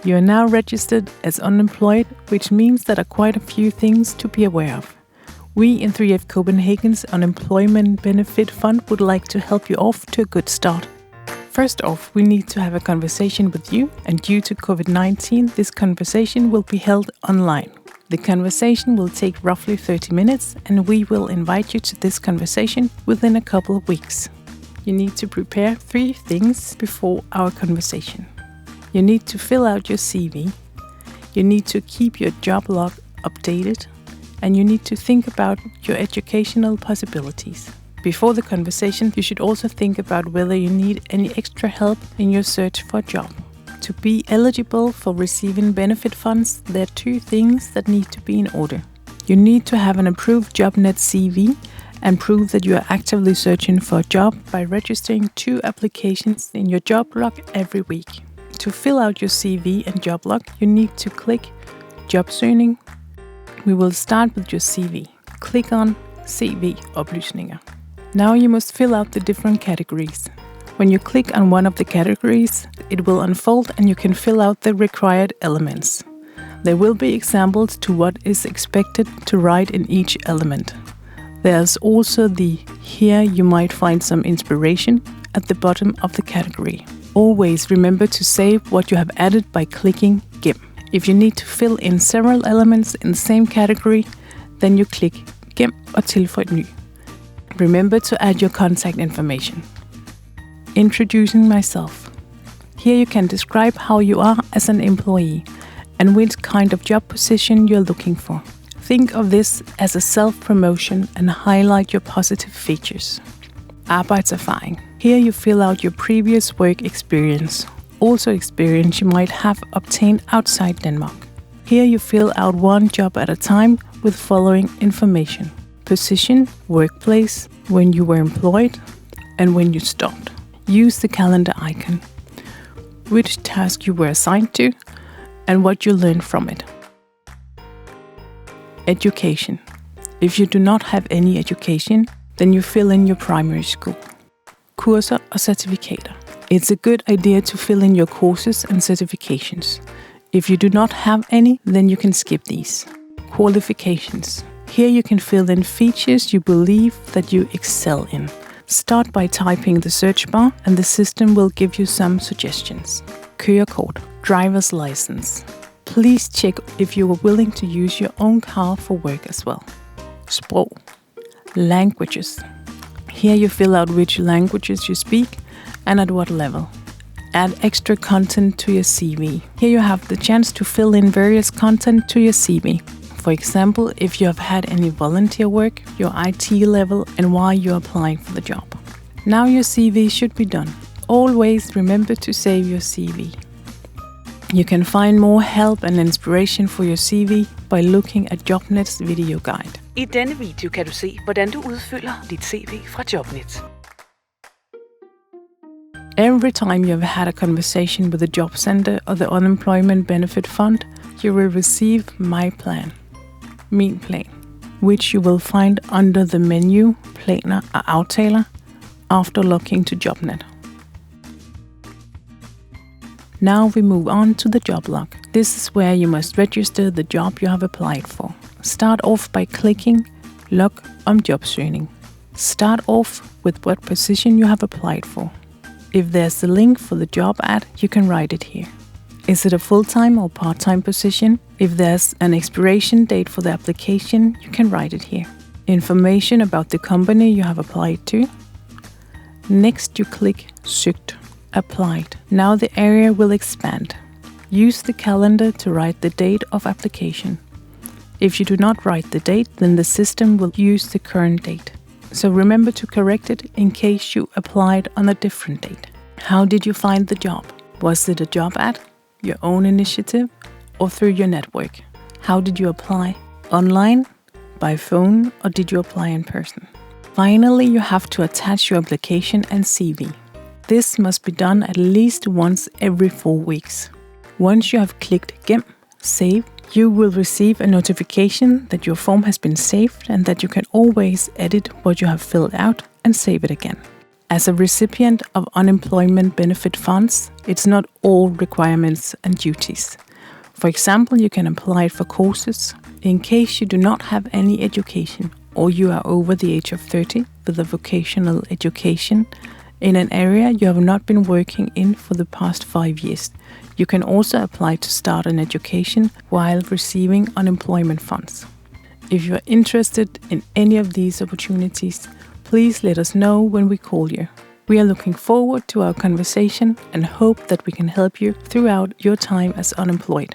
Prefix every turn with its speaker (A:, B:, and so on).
A: You are now registered as unemployed, which means there are quite a few things to be aware of. We in 3F Copenhagen's Unemployment Benefit Fund would like to help you off to a good start. First off, we need to have a conversation with you, and due to COVID-19, this conversation will be held online. The conversation will take roughly 30 minutes, and we will invite you to this conversation within a couple of weeks. You need to prepare 3 things before our conversation. You need to fill out your CV, you need to keep your Joblog updated, and you need to think about your educational possibilities. Before the conversation, you should also think about whether you need any extra help in your search for a job. To be eligible for receiving benefit funds, there are 2 things that need to be in order. You need to have an approved Jobnet CV and prove that you are actively searching for a job by registering 2 applications in your Joblog every week. To fill out your CV and Joblog, you need to click Jobsøgning. We will start with your CV. Click on CV-oplysninger. Now you must fill out the different categories. When you click on one of the categories, it will unfold and you can fill out the required elements. There will be examples to what is expected to write in each element. There's also the "Here you might find some inspiration" at the bottom of the category. Always remember to save what you have added by clicking Gem. If you need to fill in several elements in the same category, then you click Gem og tilføj ny. Remember to add your contact information. Introducing myself. Here you can describe how you are as an employee and which kind of job position you're looking for. Think of this as a self-promotion and highlight your positive features. Arbejdserfaring. Here you fill out your previous work experience, also experience you might have obtained outside Denmark. Here you fill out one job at a time with following information: position, workplace, when you were employed, and when you stopped. Use the calendar icon, which task you were assigned to, and what you learned from it. Education. If you do not have any education, then you fill in your primary school. Kurser og certifikater. It's a good idea to fill in your courses and certifications. If you do not have any, then you can skip these. Qualifications. Here you can fill in features you believe that you excel in. Start by typing the search bar and the system will give you some suggestions. Kørekort, driver's license. Please check if you are willing to use your own car for work as well. Sprog. Languages. Here you fill out which languages you speak and at what level. Add extra content to your CV. Here you have the chance to fill in various content to your CV. For example, if you have had any volunteer work, your IT level, and why you're applying for the job. Now your CV should be done. Always remember to save your CV. You can find more help and inspiration for your CV by looking at Jobnets video guide.
B: I denne video kan du se, hvordan du udfylder dit CV fra Jobnet.
A: Every time you have had a conversation with the job center or the Unemployment Benefit Fund, you will receive My Plan, Min Plan, which you will find under the menu Planer og Aftaler after logging to Jobnet. Now we move on to the Joblog. This is where you must register the job you have applied for. Start off by clicking Log om Jobsøgning. Start off with what position you have applied for. If there's a link for the job ad, you can write it here. Is it a full-time or part-time position? If there's an expiration date for the application, you can write it here. Information about the company you have applied to. Next you click Søgt, Applied. Now the area will expand. Use the calendar to write the date of application. If you do not write the date, then the system will use the current date. So remember to correct it in case you applied on a different date. How did you find the job? Was it a job ad, your own initiative, or through your network? How did you apply? Online, by phone, or did you apply in person? Finally, you have to attach your application and CV. This must be done at least once every 4 weeks. Once you have clicked Gem, Save, you will receive a notification that your form has been saved and that you can always edit what you have filled out and save it again. As a recipient of unemployment benefit funds, it's not all requirements and duties. For example, you can apply for courses in case you do not have any education or you are over the age of 30 with a vocational education in an area you have not been working in for the past 5 years. You can also apply to start an education while receiving unemployment funds. If you are interested in any of these opportunities, please let us know when we call you. We are looking forward to our conversation and hope that we can help you throughout your time as unemployed.